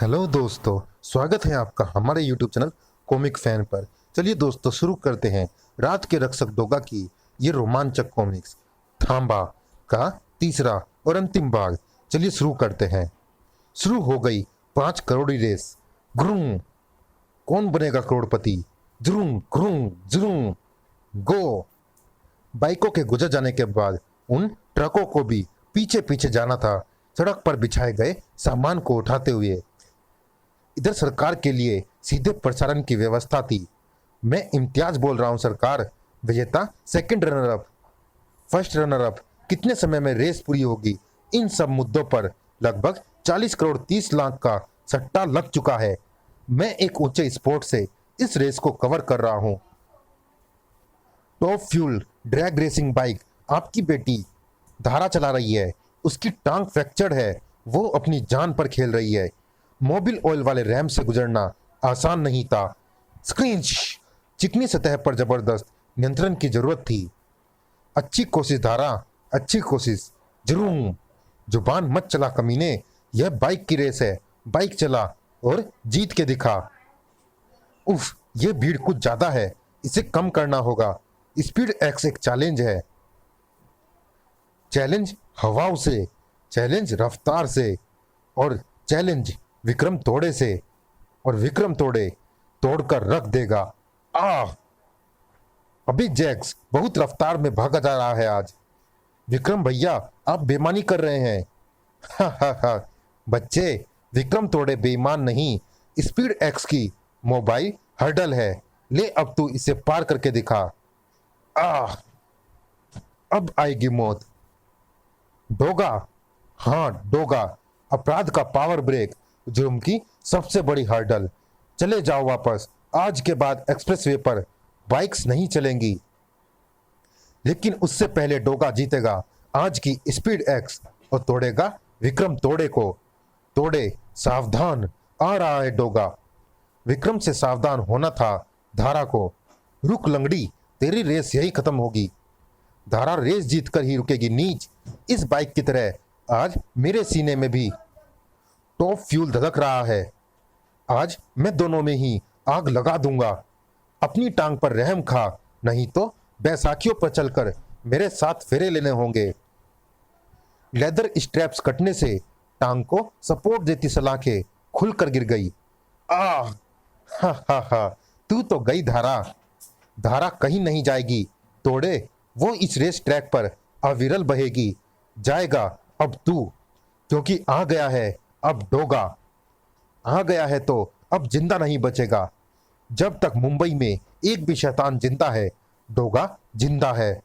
Hello दोस्तों, स्वागत है आपका हमारे यूट्यूब चैनल कॉमिक फैन पर। चलिए दोस्तों, शुरू करते हैं रात के रक्षक डोगा की ये रोमांचक कॉमिक्स थांबा का तीसरा और अंतिम भाग। चलिए शुरू करते हैं। शुरू हो गई 5 करोड़ी रेस। ग्रूम, कौन बनेगा करोड़पति? जुरूम ग्रूम जुरूम गो। बाइकों के गुजर जाने के बाद उन ट्रकों को भी पीछे पीछे जाना था, सड़क पर बिछाए गए सामान को उठाते हुए। इधर सरकार के लिए सीधे प्रसारण की व्यवस्था थी। मैं इम्तियाज बोल रहा हूं सरकार। विजेता, second runner up, first runner up, कितने समय में रेस पूरी होगी, इन सब मुद्दों पर लगभग 40 करोड़ 30 लाख का सट्टा लग चुका है। मैं एक ऊंचे स्पोर्ट से इस रेस को कवर कर रहा हूं। Top fuel drag racing bike आपकी बेटी धारा चला रही है। उसकी टांग फ्रैक्चर्ड है, वो अपनी जान पर खेल रही है। मोबिल ऑयल वाले रैम से गुजरना आसान नहीं था। स्क्रींच, चिकनी सतह पर जबरदस्त नियंत्रण की जरूरत थी। अच्छी कोशिश धारा, अच्छी कोशिश। जरूर, जुबान मत चला कमीने, यह बाइक की रेस है। बाइक चला और जीत के दिखा। उफ, ये भीड़ कुछ ज्यादा है, इसे कम करना होगा। स्पीड एक्स एक चैलेंज है। चैलेंज हवाओं से, चैलेंज रफ्तार से, और चैलेंज विक्रम तोड़े से। और विक्रम तोड़े तोड़कर रख देगा। आह, अभी जैक्स बहुत रफ्तार में भागा जा रहा है आज। विक्रम भैया, आप बेईमानी कर रहे हैं। हा हा हा, बच्चे, विक्रम तोड़े बेईमान नहीं, स्पीड एक्स की मोबाइल हर्डल है। ले अब तू इसे पार करके दिखा। आह, अब आएगी मौत। डोगा, हाँ डोगा, अपराध का पावर ब्रेक, जुर्म की सबसे बड़ी हर्डल। चले जाओ वापस। आज के बाद एक्सप्रेसवे पर बाइक्स नहीं चलेंगी। लेकिन उससे पहले डोगा जीतेगा आज की स्पीड एक्स और तोड़ेगा विक्रम तोड़े को। तोड़े, सावधान, आ रहा है डोगा। विक्रम से सावधान होना था धारा को। रुक लंगड़ी, तेरी रेस यही खत्म होगी। धारा रेस जीतकर ही रुकेगी नीच। इस बाइक की तरह आज मेरे सीने में भी टॉप फ्यूल धधक रहा है। आज मैं दोनों में ही आग लगा दूंगा। अपनी टांग पर रहम खा, नहीं तो बैसाखियों पर चलकर मेरे साथ फेरे लेने होंगे। लेदर स्ट्रैप्स कटने से टांग को सपोर्ट देती सलाखें खुलकर गिर गई। आह, हा हा हा, तू तो गई धारा। धारा कहीं नहीं जाएगी तोड़े, वो इस रेस ट्रैक पर अविरल बहेगी। जाएगा अब तू, क्योंकि आ गया है अब डोगा। आ गया है तो अब जिंदा नहीं बचेगा। जब तक मुंबई में एक भी शैतान जिंदा है, डोगा जिंदा है।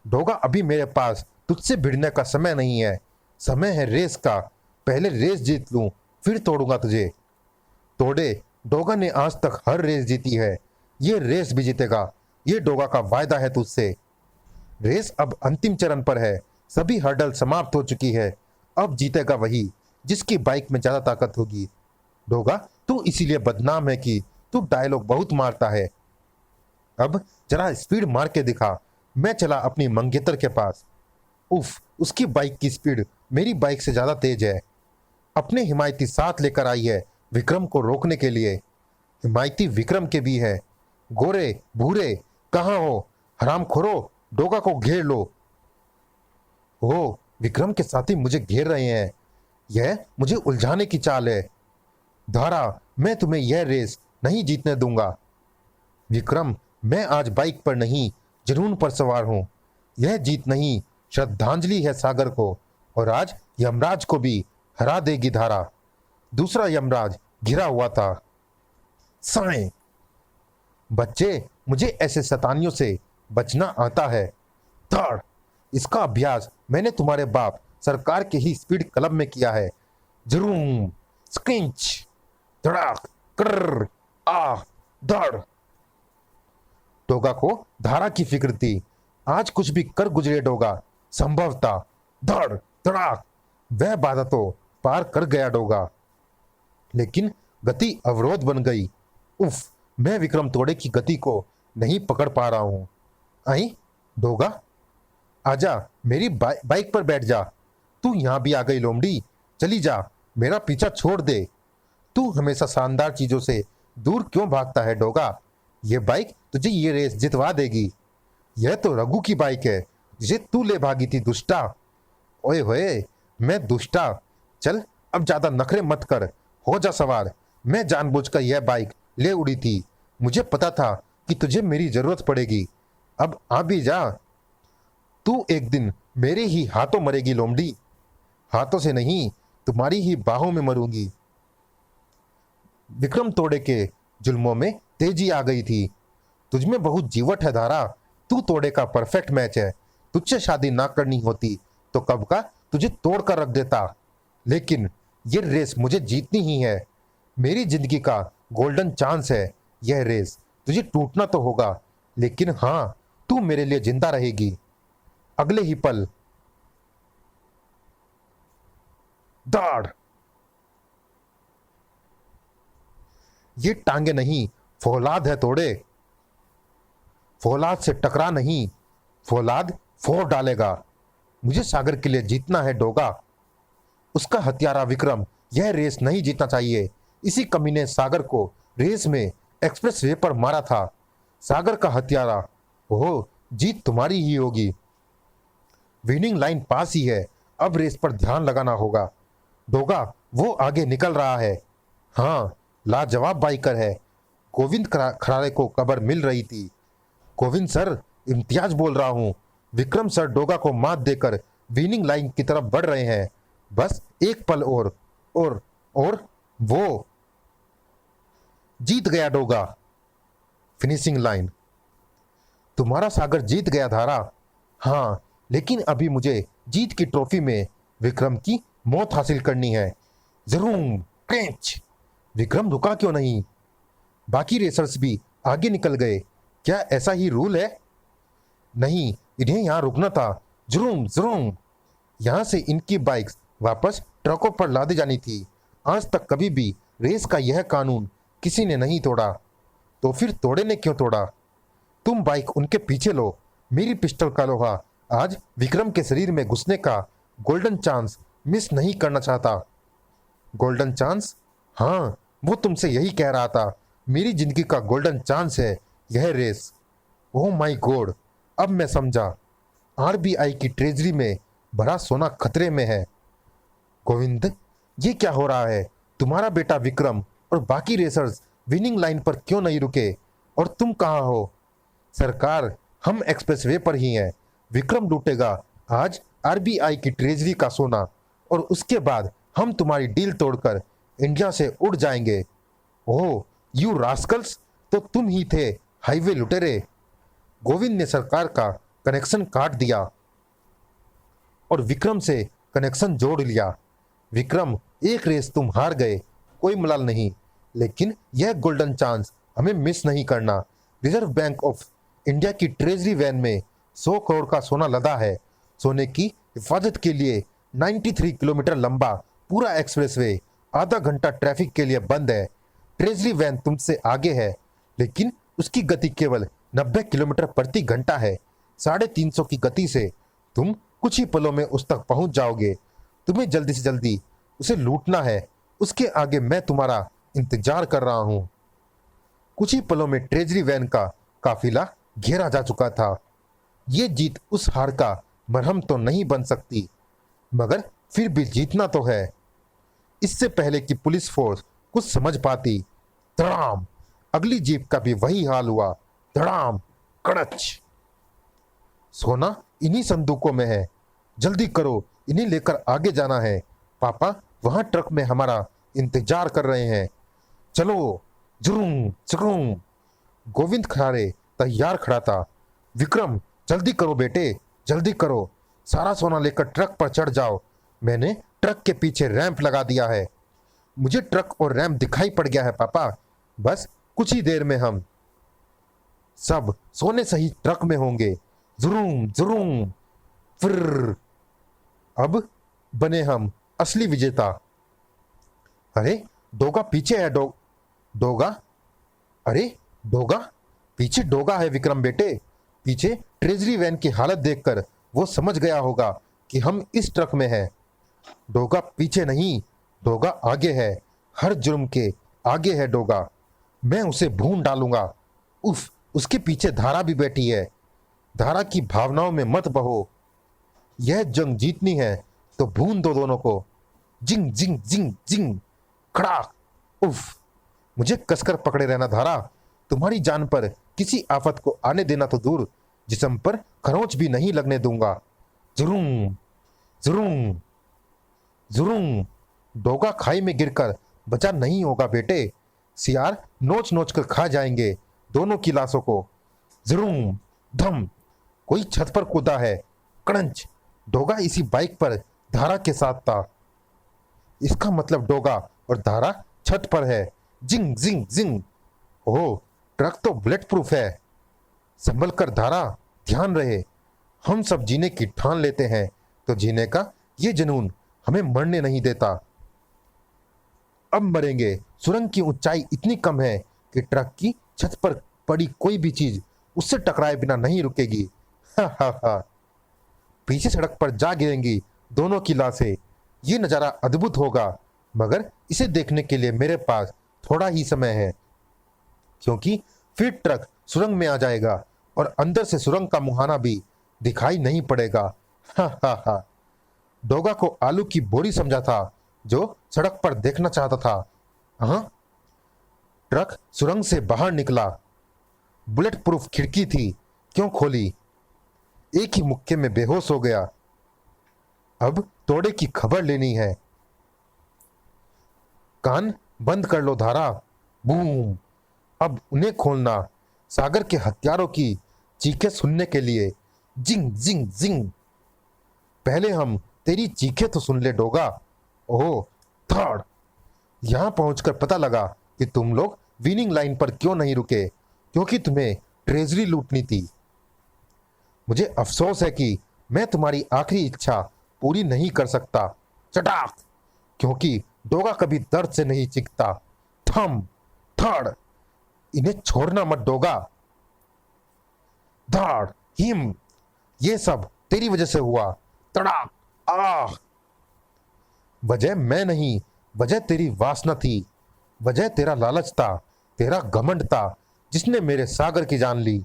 डोगा, अभी मेरे पास तुझसे भिड़ने का समय नहीं है। समय है रेस का। पहले रेस जीत लूं, फिर तोड़ूंगा तुझे। तोड़े, डोगा ने आज तक हर रेस जीती है, ये रेस भी जीतेगा। ये डोगा का वायदा है तुझसे। रेस अब अंतिम चरण पर है। सभी हर्डल समाप्त हो चुकी है। अब जीतेगा वही जिसकी बाइक में ज्यादा ताकत होगी। डोगा, तू इसीलिए बदनाम है कि तू डायलॉग बहुत मारता है। अब जरा स्पीड मार के दिखा। मैं चला अपनी मंगेतर के पास। उफ, उसकी बाइक की स्पीड मेरी बाइक से ज्यादा तेज है। अपने हिमायती साथ लेकर आई है विक्रम को रोकने के लिए। हिमायती विक्रम के भी है। गोरे भूरे कहाँ हो? हरामखोरो, डोगा को घेर लो। ओ, विक्रम के साथी मुझे घेर रहे हैं। यह मुझे उलझाने की चाल है। धारा, मैं तुम्हें यह रेस नहीं जीतने दूंगा। विक्रम, मैं आज बाइक पर नहीं, जुनून पर सवार हूं। यह जीत नहीं, श्रद्धांजलि है सागर को, और आज यमराज को भी हरा देगी धारा। दूसरा यमराज घिरा हुआ था। साएं, बच्चे, मुझे ऐसे शैतानियों से बचना आता है। थर्ड, इसका अभ्यास मैंने तुम्हारे बाप सरकार के ही स्पीड क्लब में किया है। जरूर, स्क्रिंच, धड़ाक, कर, आ, धड़। डोगा को धारा की फिक्र थी। आज कुछ भी कर गुजरे डोगा, संभव था। धड़ धड़ाक, वह बाधा तो पार कर गया डोगा, लेकिन गति अवरोध बन गई। उफ, मैं विक्रम तोड़े की गति को नहीं पकड़ पा रहा हूं। आई डोगा, आजा, मेरी बाइक पर बैठ जा। तू यहां भी आ गई लोमड़ी, चली जा, मेरा पीछा छोड़ दे। तू हमेशा शानदार चीजों से दूर क्यों भागता है डोगा? ये बाइक तुझे ये रेस जितवा देगी। यह तो रघु की बाइक है जिसे तू ले भागी थी दुष्टा। ओए होए, मैं दुष्टा? चल अब ज्यादा नखरे मत कर, हो जा सवार। मैं जानबूझकर यह बाइक ले उड़ी थी, मुझे पता था कि तुझे मेरी जरूरत पड़ेगी। अब आ भी जा। तू एक दिन मेरे ही हाथों मरेगी लोमड़ी। हाथों से नहीं, तुम्हारी ही बाहों में मरूंगी। विक्रम तोड़े के जुल्मों में तेजी आ गई थी। तुझमें बहुत जीवट है धारा, तू तोड़े का परफेक्ट मैच है। तुझसे शादी ना करनी होती तो कब का तुझे तोड़ कर रख देता। लेकिन ये रेस मुझे जीतनी ही है। मेरी जिंदगी का गोल्डन चांस है यह रेस। तुझे टूटना तो होगा, लेकिन हाँ, तू मेरे लिए जिंदा रहेगी। अगले ही पल दाड़। ये टांगे नहीं, फौलाद है तोड़े। फौलाद से टकरा नहीं, फौलाद फोड़ डालेगा। मुझे सागर के लिए जीतना है डोगा। उसका हत्यारा विक्रम यह रेस नहीं जीतना चाहिए। इसी कमी ने सागर को रेस में एक्सप्रेस वे पर मारा था। सागर का हत्यारा, ओह, जीत तुम्हारी ही होगी। विनिंग लाइन पास ही है, अब रेस पर ध्यान लगाना होगा। डोगा वो आगे निकल रहा है। हाँ, लाजवाब बाइकर है। गोविंद खरारे को खबर मिल रही थी। गोविंद सर, इम्तियाज बोल रहा हूँ। विक्रम सर डोगा को मात देकर विनिंग लाइन की तरफ बढ़ रहे हैं। बस एक पल और वो जीत गया डोगा। Finishing line. तुम्हारा सागर जीत गया धारा। हाँ, लेकिन अभी मुझे जीत की ट्रॉफी में विक्रम की मौत हासिल करनी है। जरूर कैच। विक्रम रुका क्यों नहीं? बाकी रेसर्स भी आगे निकल गए। क्या ऐसा ही रूल है? नहीं, इन्हें यहां रुकना था। जुरूम जुरूम। यहां से इनकी बाइक्स वापस ट्रकों पर लादी जानी थी। आज तक कभी भी रेस का यह कानून किसी ने नहीं तोड़ा। तो फिर तोड़े ने क्यों तोड़ा? तुम बाइक उनके पीछे लो। मेरी पिस्टल का लोहा आज विक्रम के शरीर में घुसने का गोल्डन चांस मिस नहीं करना चाहता। Golden chance? हाँ, वो तुमसे यही कह रहा था। मेरी जिंदगी का गोल्डन चांस है यह रेस। ओह माय गॉड, अब मैं समझा। आरबीआई की ट्रेजरी में भरा सोना खतरे में है। गोविंद, ये क्या हो रहा है? तुम्हारा बेटा विक्रम और बाकी रेसर्स विनिंग लाइन पर क्यों नहीं रुके? और तुम कहाँ हो? सरकार, हम एक्सप्रेसवे पर ही हैं। विक्रम लूटेगा आज आरबीआई की ट्रेजरी का सोना, और उसके बाद हम तुम्हारी डील तोड़कर इंडिया से उड़ जाएंगे। ओह यू रास्कल्स, तो तुम ही थे हाईवे लुटेरे। गोविंद ने सरकार का कनेक्शन काट दिया और विक्रम से कनेक्शन जोड़ लिया। विक्रम, एक रेस तुम हार गए, कोई मलाल नहीं, लेकिन यह गोल्डन चांस हमें मिस नहीं करना। रिजर्व बैंक ऑफ इंडिया की ट्रेजरी वैन में 100 करोड़ का सोना लदा है। सोने की हिफाजत के लिए 93 किलोमीटर लंबा पूरा एक्सप्रेसवे आधा घंटा ट्रैफिक के लिए बंद है। ट्रेजरी वैन तुमसे आगे है, लेकिन उसकी गति केवल 90 किलोमीटर प्रति घंटा है। 350 की गति से तुम कुछ ही पलों में उस तक पहुंच जाओगे। तुम्हें जल्दी से जल्दी उसे लूटना है। उसके आगे मैं तुम्हारा इंतजार कर रहा हूं। कुछ ही पलों में ट्रेजरी वैन का काफिला घेरा जा चुका था। ये जीत उस हार का मरहम तो नहीं बन सकती, मगर फिर भी जीतना तो है। इससे पहले कि पुलिस फोर्स कुछ समझ पाती, धड़ाम, अगली जीप का भी वही हाल हुआ। धड़ाम, कड़च। सोना इन्हीं संदूकों में है, जल्दी करो, इन्हें लेकर आगे जाना है। पापा वहां ट्रक में हमारा इंतजार कर रहे हैं। चलो। जुरूम जुरूम। गोविंद खरारे तैयार खड़ा था। विक्रम, जल्दी करो बेटे, जल्दी करो। सारा सोना लेकर ट्रक पर चढ़ जाओ। मैंने ट्रक के पीछे रैंप लगा दिया है। मुझे ट्रक और रैंप दिखाई पड़ गया है पापा। बस कुछ ही देर में हम सब सोने सही ट्रक में होंगे। जुरूम जुरूम। फिर अब बने हम असली विजेता। अरे डोगा पीछे है। डोगा, अरे डोगा, पीछे डोगा है विक्रम बेटे। पीछे ट्रेजरी वैन की हालत देखकर वो समझ गया होगा कि हम इस ट्रक में हैं। डोगा पीछे नहीं, डोगा आगे है। हर जुर्म के आगे है डोगा। मैं उसे भून डालूंगा। उफ, उसके पीछे धारा भी बैठी है। धारा की भावनाओं में मत बहो। यह जंग जीतनी है तो भून दो दोनों को। जिंग जिंग जिंग जिंग, खड़ाक। उफ, मुझे कसकर पकड़े रहना धारा। तुम्हारी जान पर किसी आफत को आने देना तो दूर, जिस्म पर खरोंच भी नहीं लगने दूंगा। जुरूम जुरूम जुरूम। डोगा खाई में गिरकर बचा नहीं होगा बेटे। सियार नोच नोच कर खा जाएंगे दोनों की लाशों को। जुरूम धम। कोई छत पर कूदा है। क्रंच। डोगा इसी बाइक पर धारा के साथ था। इसका मतलब डोगा और धारा छत पर है। जिंग जिंग जिंग। ओह, ट्रक तो बुलेट प्रूफ है। संभल कर धारा, ध्यान रहे। हम सब जीने की ठान लेते हैं तो जीने का ये जुनून हमें मरने नहीं देता। अब मरेंगे। सुरंग की ऊंचाई इतनी कम है कि ट्रक की छत पर पड़ी कोई भी चीज उससे टकराए बिना नहीं रुकेगी। हा हा हा। पीछे सड़क पर जा गिरेंगी दोनों की लाशें। ये नज़ारा अद्भुत होगा, मगर इसे देखने के लिए मेरे पास थोड़ा ही समय है, क्योंकि फिर ट्रक सुरंग में आ जाएगा और अंदर से सुरंग का मुहाना भी दिखाई नहीं पड़ेगा। हा हा हा। डोगा को आलू की बोरी समझा था जो सड़क पर देखना चाहता था। हाँ, ट्रक सुरंग से बाहर निकला। बुलेट प्रूफ खिड़की थी, क्यों खोली? एक ही मुक्के में बेहोश हो गया। अब तोड़े की खबर लेनी है। कान बंद कर लो धारा। बूम। अब उन्हें खोलना, सागर के हथियारों की चीखें सुनने के लिए। जिंग जिंग जिंग। पहले हम तेरी चीखें तो सुन ले डोगा। ओह थर्ड। यहां पहुंचकर पता लगा कि तुम लोग विनिंग लाइन पर क्यों नहीं रुके, क्योंकि तुम्हें ट्रेजरी लूटनी थी। मुझे अफसोस है कि मैं तुम्हारी आखिरी इच्छा पूरी नहीं कर सकता। चटाक। क्योंकि डोगा कभी दर्द से नहीं चीखता। थम। थर्ड। इन्हें छोड़ना मत डोगा। धाड़। हिम। ये सब तेरी वजह से हुआ। तड़ाक। आह। वजह मैं नहीं, वजह तेरी वासना थी। वजह तेरा लालच था, तेरा घमंड था, जिसने मेरे सागर की जान ली।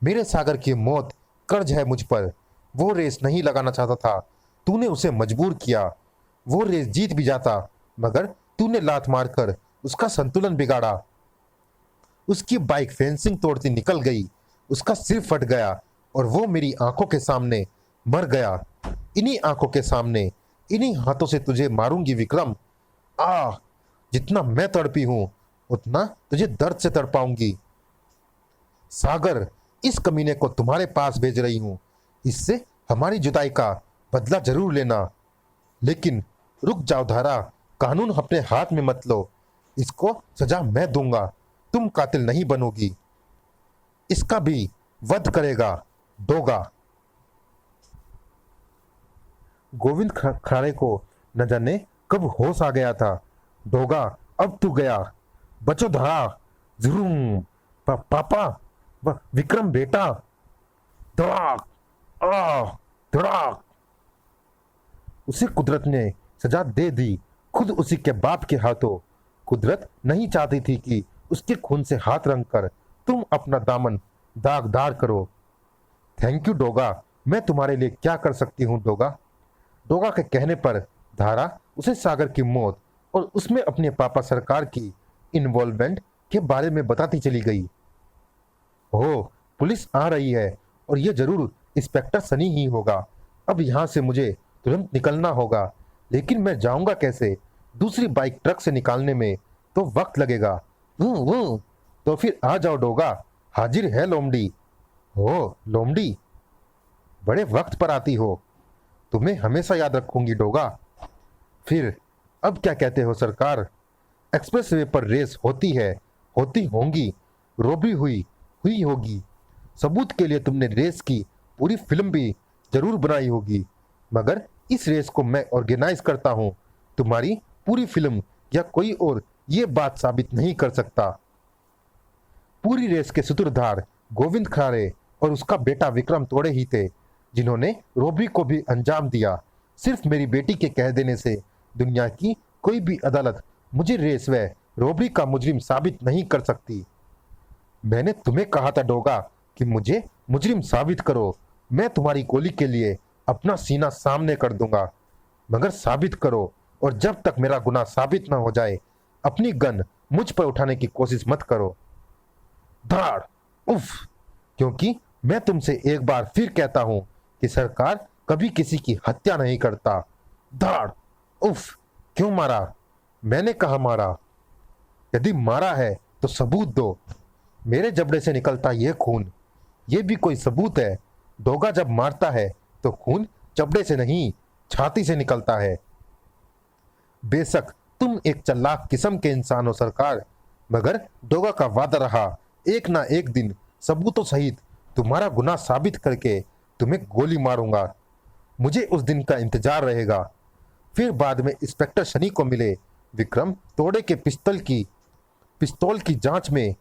मेरे सागर की मौत कर्ज है मुझ पर। वो रेस नहीं लगाना चाहता था, तूने उसे मजबूर किया। वो रेस जीत भी जाता, मगर तूने लात मारकर उसका संतुलन बिगाड़ा। उसकी बाइक फेंसिंग तोड़ती निकल गई, उसका सिर फट गया और वो मेरी आंखों के सामने मर गया। इन्हीं आंखों के सामने, इन्हीं हाथों से तुझे मारूंगी विक्रम। आह, जितना मैं तड़पी हूं उतना तुझे दर्द से तड़पाऊंगी। सागर, इस कमीने को तुम्हारे पास भेज रही हूं। इससे हमारी जुदाई का बदला जरूर लेना। लेकिन रुक जाओ धारा, कानून अपने हाथ में मत लो। इसको सजा मैं दूंगा, तुम कातिल नहीं बनोगी। इसका भी वध करेगा डोगा। गोविंद खाड़े को न जाने कब होश आ गया था। डोगा, अब तू गया। बचो धारा। जुरूम। पापा, विक्रम बेटा। धड़ाक। आह। धड़ाक। उसे कुदरत ने सजा दे दी, खुद उसी के बाप के हाथों। कुदरत नहीं चाहती थी कि उसके खून से हाथ रंग कर तुम अपना दामन दागदार करो। थैंक यू डोगा, मैं तुम्हारे लिए क्या कर सकती हूँ डोगा। डोगा के कहने पर धारा उसे सागर की मौत और उसमें अपने पापा सरकार की इन्वॉल्वमेंट के बारे में बताती चली गई। ओह, पुलिस आ रही है और यह जरूर इंस्पेक्टर सनी ही होगा। अब यहाँ से मुझे तुरंत निकलना होगा, लेकिन मैं जाऊंगा कैसे? दूसरी बाइक ट्रक से निकालने में तो वक्त लगेगा। तो फिर आ जाओ डोगा, हाजिर है लोमड़ी। हो लोमड़ी, बड़े वक्त पर आती हो। तुम्हें हमेशा याद रखूंगी डोगा। फिर अब क्या कहते हो सरकार? एक्सप्रेसवे पर रेस होती है, होती होंगी, रोबरी हुई होगी। सबूत के लिए तुमने रेस की पूरी फिल्म भी जरूर बनाई होगी, मगर इस रेस को मैं ऑर्गेनाइज करता हूं। तुम्हारी पूरी फिल्म या कोई और ये बात साबित नहीं कर सकता। पूरी रेस के सूत्रधार गोविंद खारे और उसका बेटा विक्रम तोड़े ही थे, जिन्होंने रोबरी को भी अंजाम दिया। सिर्फ मेरी बेटी के कह देने से दुनिया की कोई भी अदालत मुझे रेसवे रॉबरी का मुजरिम साबित नहीं कर सकती। मैंने तुम्हें कहा था डोगा कि मुझे मुजरिम साबित करो, मैं तुम्हारी गोली के लिए अपना सीना सामने कर दूंगा, मगर साबित करो, और जब तक मेरा गुनाह साबित ना हो जाए अपनी गन मुझ पर उठाने की कोशिश मत करो। धाड़ उफ, क्योंकि मैं तुमसे एक बार फिर कहता हूं कि सरकार कभी किसी की हत्या नहीं करता। धाड़ उफ, क्यों मारा? मैंने कहा मारा। यदि मारा है तो सबूत दो। मेरे जबड़े से निकलता यह खून, यह भी कोई सबूत है? डोगा जब मारता है तो खून जबड़े से नहीं, छाती से निकलता है। बेशक तुम एक चालाक किस्म के इंसान हो सरकार, मगर डोगा का वादा रहा, एक ना एक दिन सबूतों सहित तुम्हारा गुनाह साबित करके तुम्हें गोली मारूंगा। मुझे उस दिन का इंतजार रहेगा। फिर बाद में इंस्पेक्टर शनि को मिले विक्रम तोड़े के पिस्तौल की जांच में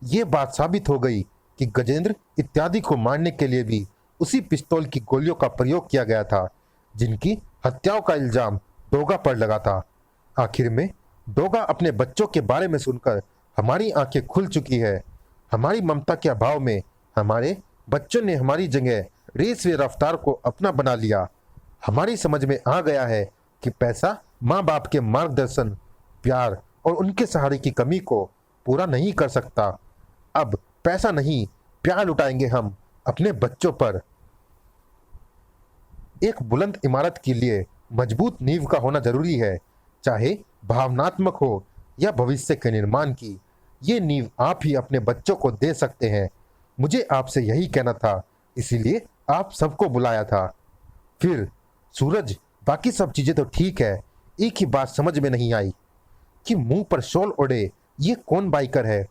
यह बात साबित हो गई कि गजेंद्र इत्यादि को मारने के लिए भी उसी पिस्तौल की गोलियों का प्रयोग किया गया था जिनकी हत्याओं का इल्जाम डोगा पर लगा था। आखिर में डोगा अपने बच्चों के बारे में सुनकर हमारी आंखें खुल चुकी है। हमारी ममता के अभाव में हमारे बच्चों ने हमारी जगह रेस व रफ्तार को अपना बना लिया। हमारी समझ में आ गया है कि पैसा माँ बाप के मार्गदर्शन, प्यार और उनके सहारे की कमी को पूरा नहीं कर सकता। अब पैसा नहीं, प्यार लुटाएंगे हम अपने बच्चों पर। एक बुलंद इमारत के लिए मजबूत नींव का होना जरूरी है, चाहे भावनात्मक हो या भविष्य के निर्माण की। ये नींव आप ही अपने बच्चों को दे सकते हैं। मुझे आपसे यही कहना था, इसीलिए आप सबको बुलाया था। फिर सूरज, बाकी सब चीजें तो ठीक है, एक ही बात समझ में नहीं आई कि मुंह पर शॉल ओढ़े ये कौन बाइकर है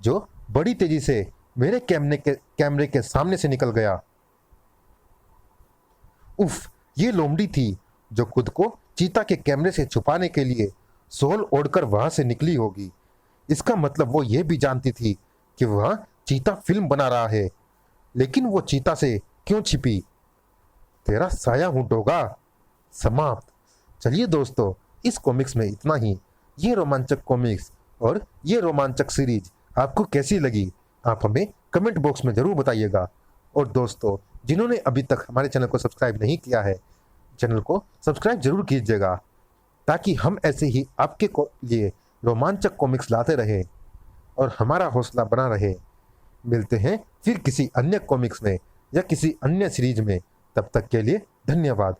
जो बड़ी तेजी से मेरे कैमरे के सामने से निकल गया। उफ, ये लोमड़ी थी जो खुद को चीता के कैमरे से छुपाने के लिए शॉल ओढ़कर वहां से निकली होगी। इसका मतलब वो ये भी जानती थी कि वहां चीता फिल्म बना रहा है, लेकिन वो चीता से क्यों छिपी? तेरा साया हूं डोगा। समाप्त। चलिए दोस्तों, इस कॉमिक्स में इतना ही। ये रोमांचक कॉमिक्स और ये रोमांचक सीरीज आपको कैसी लगी, आप हमें कमेंट बॉक्स में जरूर बताइएगा। और दोस्तों, जिन्होंने अभी तक हमारे चैनल को सब्सक्राइब नहीं किया है, चैनल को सब्सक्राइब जरूर कीजिएगा, ताकि हम ऐसे ही आपके लिए रोमांचक कॉमिक्स लाते रहें और हमारा हौसला बना रहे। मिलते हैं फिर किसी अन्य कॉमिक्स में या किसी अन्य सीरीज में। तब तक के लिए धन्यवाद।